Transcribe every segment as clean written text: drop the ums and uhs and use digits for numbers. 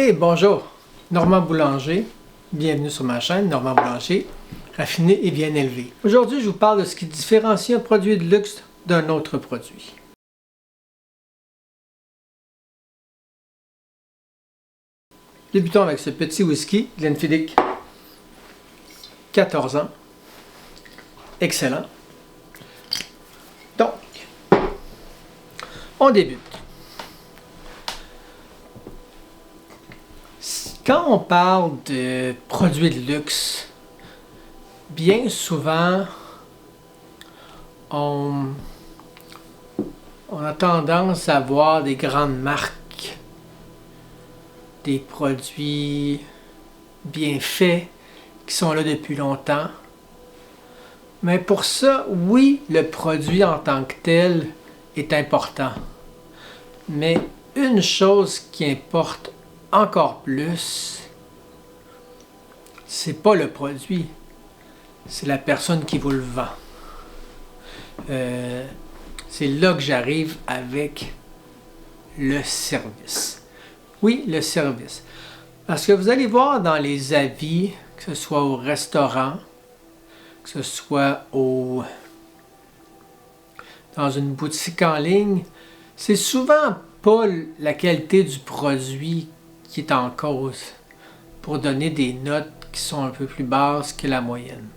Hey, bonjour, Normand Boulanger. Bienvenue sur ma chaîne, Normand Boulanger, raffiné et bien élevé. Aujourd'hui, je vous parle de ce qui différencie un produit de luxe d'un autre produit. Débutons avec ce petit whisky Glenfiddich, 14 ans. Excellent. Donc, on débute. Quand on parle de produits de luxe, bien souvent, on a tendance à voir des grandes marques, des produits bien faits, qui sont là depuis longtemps. Mais pour ça, oui, le produit en tant que tel est important. Mais une chose qui importe encore plus, c'est pas le produit, c'est la personne qui vous le vend. C'est là que j'arrive avec le service. Oui, le service. Parce que vous allez voir dans les avis, que ce soit au restaurant, que ce soit dans une boutique en ligne, c'est souvent pas la qualité du produit qui est en cause pour donner des notes qui sont un peu plus basses que la moyenne.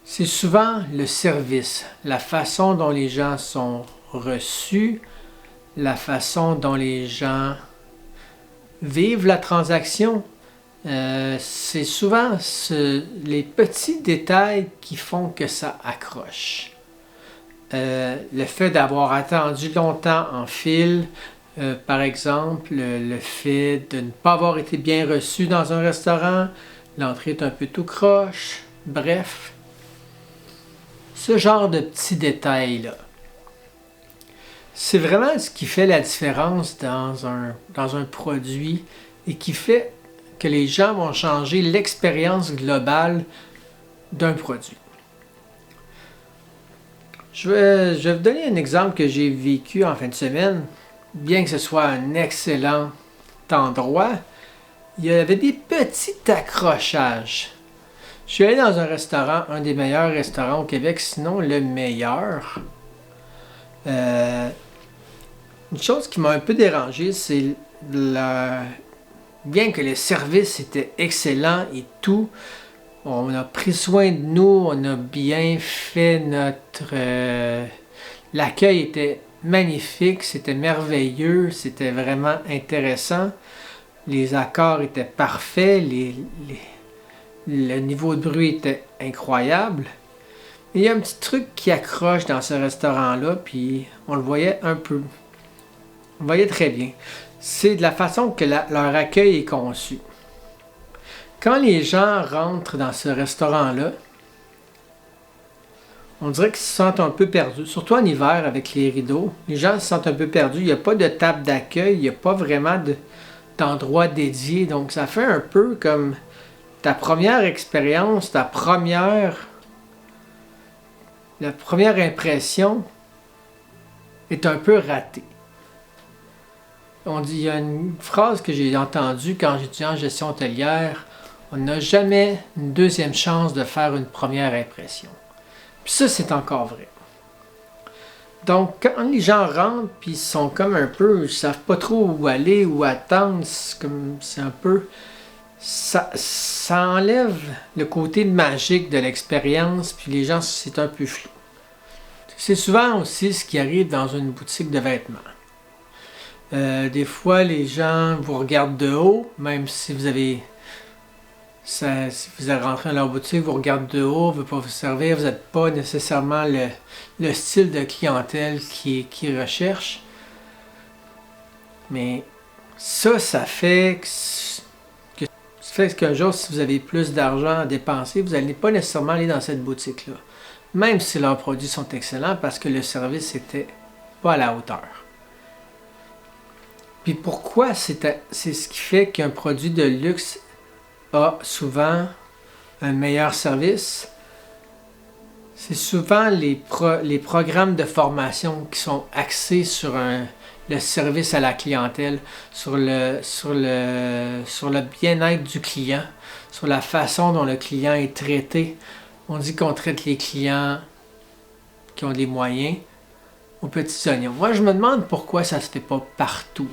C'est souvent le service, la façon dont les gens sont reçus, la façon dont les gens vivent la transaction. C'est souvent les petits détails qui font que ça accroche. Le fait d'avoir attendu longtemps en file, par exemple, le fait de ne pas avoir été bien reçu dans un restaurant, l'entrée est un peu tout croche, bref. Ce genre de petits détails-là. C'est vraiment ce qui fait la différence dans un produit et qui fait que les gens vont changer l'expérience globale d'un produit. Je vais vous donner un exemple que j'ai vécu en fin de semaine. Bien que ce soit un excellent endroit, il y avait des petits accrochages. Je suis allé dans un restaurant, un des meilleurs restaurants au Québec, sinon le meilleur. Une chose qui m'a un peu dérangé, c'est bien que le service était excellent et tout, on a pris soin de nous, on a bien fait l'accueil était magnifique, c'était merveilleux, c'était vraiment intéressant. Les accords étaient parfaits, le niveau de bruit était incroyable. Il y a un petit truc qui accroche dans ce restaurant-là, puis on le voyait un peu. On le voyait très bien. C'est de la façon que leur accueil est conçu. Quand les gens rentrent dans ce restaurant-là, on dirait qu'ils se sentent un peu perdus, surtout en hiver avec les rideaux. Les gens se sentent un peu perdus. Il n'y a pas de table d'accueil, il n'y a pas vraiment d'endroit dédié. Donc ça fait un peu comme ta première expérience, la première impression est un peu ratée. Il y a une phrase que j'ai entendue quand j'étudiais en gestion hôtelière, on n'a jamais une deuxième chance de faire une première impression. Puis ça, c'est encore vrai. Donc, quand les gens rentrent, puis ils sont comme un peu, ils savent pas trop où aller, où attendre, c'est un peu... Ça enlève le côté magique de l'expérience, puis les gens, c'est un peu flou. C'est souvent aussi ce qui arrive dans une boutique de vêtements. Des fois, les gens vous regardent de haut, même si vous avez rentré dans leur boutique, vous regardent de haut, ne veulent pas vous servir, vous n'êtes pas nécessairement le style de clientèle qu'ils recherchent. Mais ça fait qu'un jour, si vous avez plus d'argent à dépenser, vous n'allez pas nécessairement aller dans cette boutique-là. Même si leurs produits sont excellents, parce que le service n'était pas à la hauteur. Puis pourquoi c'est ce qui fait qu'un produit de luxe a souvent un meilleur service? C'est souvent les programmes de formation qui sont axés sur le service à la clientèle, sur le bien-être du client, sur la façon dont le client est traité. On dit qu'on traite les clients qui ont des moyens aux petits oignons. Moi, je me demande pourquoi ça ne se fait pas partout.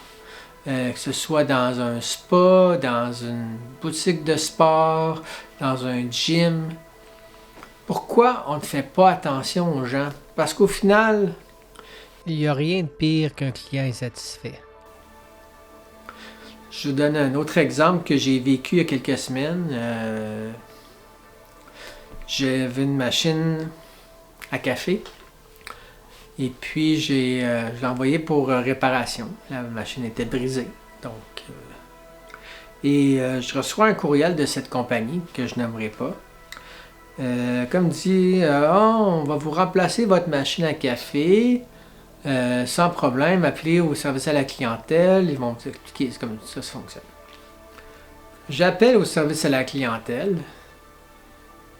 Que ce soit dans un spa, dans une boutique de sport, dans un gym. Pourquoi on ne fait pas attention aux gens? Parce qu'au final, il n'y a rien de pire qu'un client insatisfait. Je vous donne un autre exemple que j'ai vécu il y a quelques semaines. J'avais une machine à café. Et puis, je l'ai envoyé pour réparation. La machine était brisée. Donc, je reçois un courriel de cette compagnie que je n'aimerais pas. Comme dit, on va vous remplacer votre machine à café sans problème. Appelez au service à la clientèle. Ils vont vous expliquer comme ça fonctionne. J'appelle au service à la clientèle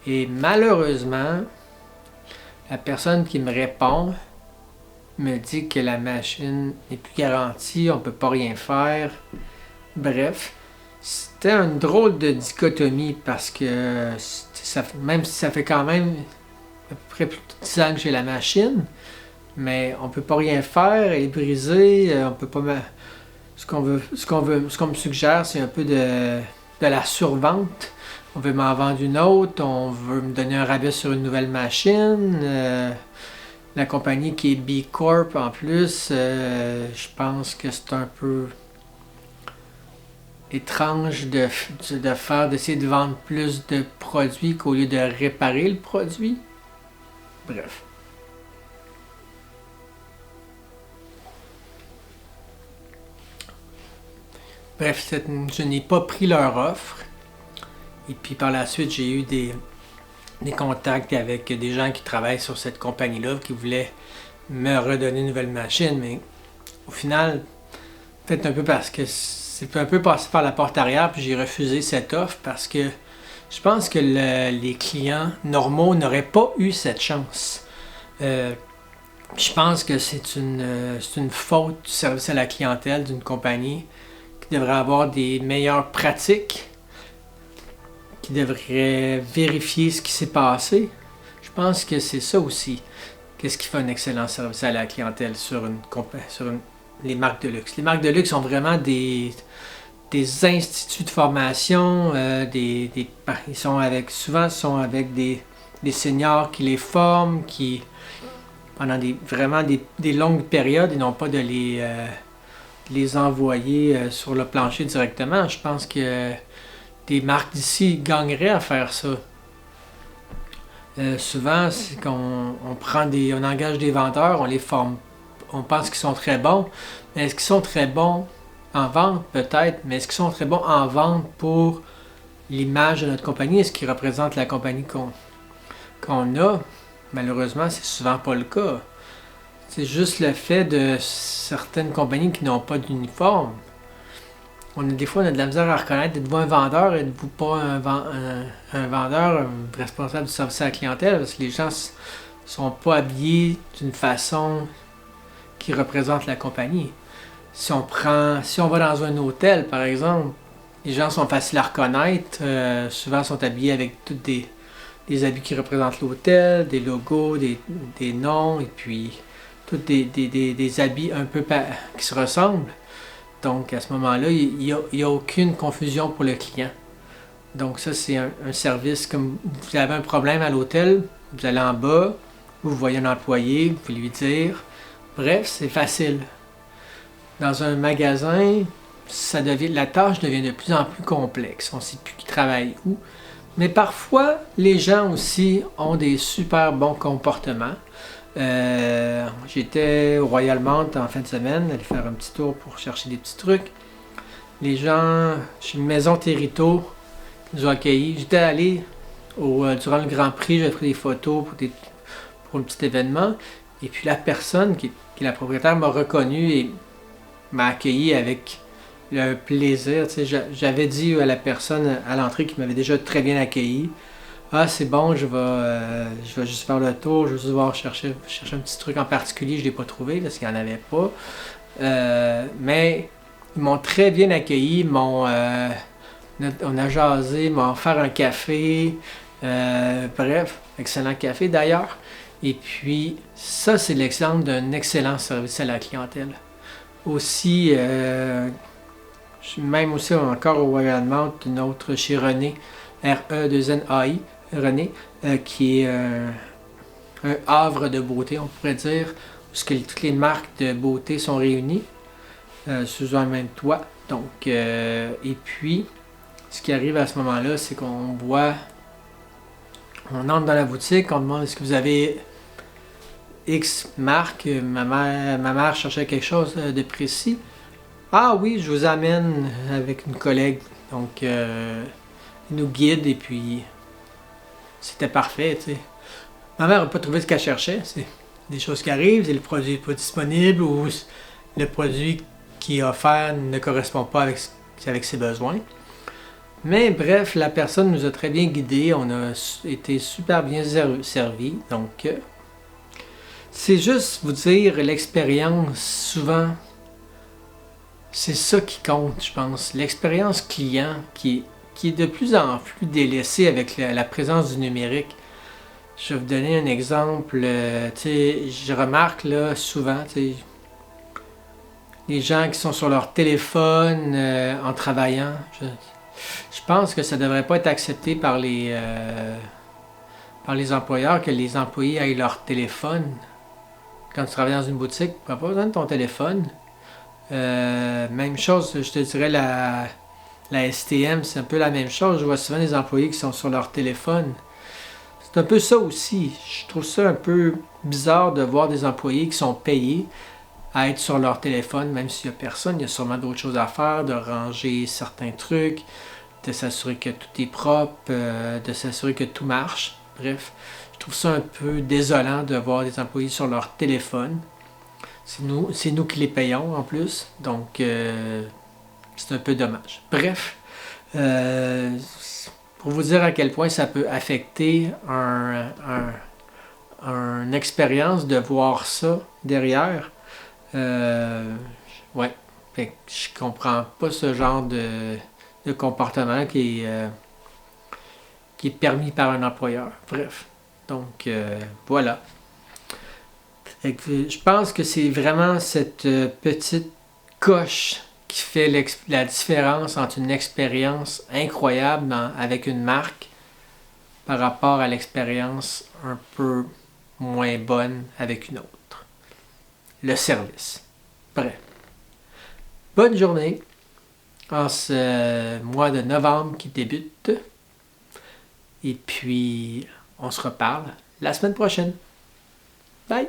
et malheureusement, la personne qui me répond me dit que la machine n'est plus garantie, on ne peut pas rien faire. Bref, c'était une drôle de dichotomie parce que même si ça fait quand même à peu près plus de 10 ans que j'ai la machine, mais on ne peut pas rien faire, elle est brisée, on peut pas ce qu'on me suggère, c'est un peu de la survente. On veut m'en vendre une autre, on veut me donner un rabais sur une nouvelle machine. La compagnie qui est B Corp en plus, je pense que c'est un peu étrange d'essayer de vendre plus de produits qu'au lieu de réparer le produit. Bref. Bref, je n'ai pas pris leur offre. Et puis par la suite, j'ai eu des contacts avec des gens qui travaillent sur cette compagnie-là, qui voulaient me redonner une nouvelle machine, mais au final, peut-être un peu parce que c'est un peu passé par la porte arrière, puis j'ai refusé cette offre parce que je pense que les clients normaux n'auraient pas eu cette chance. Je pense que c'est une faute du service à la clientèle d'une compagnie qui devrait avoir des meilleures pratiques, qui devrait vérifier ce qui s'est passé. Je pense que c'est ça aussi. Qu'est-ce qui fait un excellent service à la clientèle sur les marques de luxe? Les marques de luxe sont vraiment des instituts de formation. Souvent sont avec des seniors qui les forment, qui pendant vraiment des longues périodes, et non pas de les envoyer sur le plancher directement. Je pense que des marques d'ici gagneraient à faire ça. Souvent, c'est qu'on engage des vendeurs, on les forme, on pense qu'ils sont très bons, mais est-ce qu'ils sont très bons en vente? Peut-être, mais est-ce qu'ils sont très bons en vente pour l'image de notre compagnie? Est-ce qu'ils représentent la compagnie qu'on a? Malheureusement, c'est souvent pas le cas. C'est juste le fait de certaines compagnies qui n'ont pas d'uniforme. Des fois, on a de la misère à reconnaître, êtes-vous un vendeur, êtes-vous pas un vendeur, un responsable du service à la clientèle, parce que les gens sont pas habillés d'une façon qui représente la compagnie. Si on va dans un hôtel, par exemple, les gens sont faciles à reconnaître, souvent sont habillés avec tous des habits qui représentent l'hôtel, des logos, des noms, et puis tous des habits un peu qui se ressemblent. Donc, à ce moment-là, il n'y a aucune confusion pour le client. Donc, ça, c'est un service comme vous avez un problème à l'hôtel, vous allez en bas, vous voyez un employé, vous pouvez lui dire. Bref, c'est facile. Dans un magasin, la tâche devient de plus en plus complexe. On ne sait plus qui travaille où. Mais parfois, les gens aussi ont des super bons comportements. J'étais au Royal Mount en fin de semaine, aller faire un petit tour pour chercher des petits trucs. Les gens chez une maison Territo nous ont accueillis. J'étais allé durant le Grand Prix, j'ai pris des photos pour un petit événement. Et puis la personne qui est la propriétaire m'a reconnu et m'a accueilli avec le plaisir. Tu sais, j'avais dit à la personne à l'entrée qui m'avait déjà très bien accueilli. Ah, c'est bon, je vais juste faire le tour, je vais juste voir chercher un petit truc en particulier, je ne l'ai pas trouvé parce qu'il n'y en avait pas. Mais ils m'ont très bien accueilli, on a jasé, m'ont offert un café, bref, excellent café d'ailleurs. Et puis, ça, c'est l'exemple d'un excellent service à la clientèle. Aussi, je suis même aussi encore au Royal Mount, une autre chez René, R-E-2-N-A-I, René, qui est un havre de beauté, on pourrait dire, où toutes les marques de beauté sont réunies sous un même toit. Donc, et puis, ce qui arrive à ce moment-là, c'est qu'on voit, on entre dans la boutique, on demande est-ce que vous avez X marque, ma mère cherchait quelque chose de précis. Ah oui, je vous amène avec une collègue. Donc, il nous guide et puis c'était parfait, tu sais. Ma mère n'a pas trouvé ce qu'elle cherchait. C'est des choses qui arrivent, c'est le produit n'est pas disponible ou le produit qui est offert ne correspond pas avec ses besoins. Mais bref, la personne nous a très bien guidés, on a été super bien servis. Donc, c'est juste vous dire, l'expérience, souvent, c'est ça qui compte, je pense. L'expérience client qui est de plus en plus délaissée avec la présence du numérique. Je vais vous donner un exemple. Je remarque là, souvent, les gens qui sont sur leur téléphone en travaillant. Je pense que ça ne devrait pas être accepté par les employeurs que les employés aient leur téléphone. Quand tu travailles dans une boutique, tu n'as pas besoin de ton téléphone. Même chose, je te dirais, la STM, c'est un peu la même chose. Je vois souvent des employés qui sont sur leur téléphone. C'est un peu ça aussi. Je trouve ça un peu bizarre de voir des employés qui sont payés à être sur leur téléphone, même s'il n'y a personne. Il y a sûrement d'autres choses à faire, de ranger certains trucs, de s'assurer que tout est propre, de s'assurer que tout marche. Bref, je trouve ça un peu désolant de voir des employés sur leur téléphone. C'est nous qui les payons en plus, donc c'est un peu dommage. Bref, pour vous dire à quel point ça peut affecter une expérience de voir ça derrière, ouais, fait que je comprends pas ce genre de comportement qui est permis par un employeur. Bref, donc voilà. Je pense que c'est vraiment cette petite coche qui fait la différence entre une expérience incroyable avec une marque par rapport à l'expérience un peu moins bonne avec une autre. Le service. Bref. Bonne journée en ce mois de novembre qui débute. Et puis, on se reparle la semaine prochaine. Bye!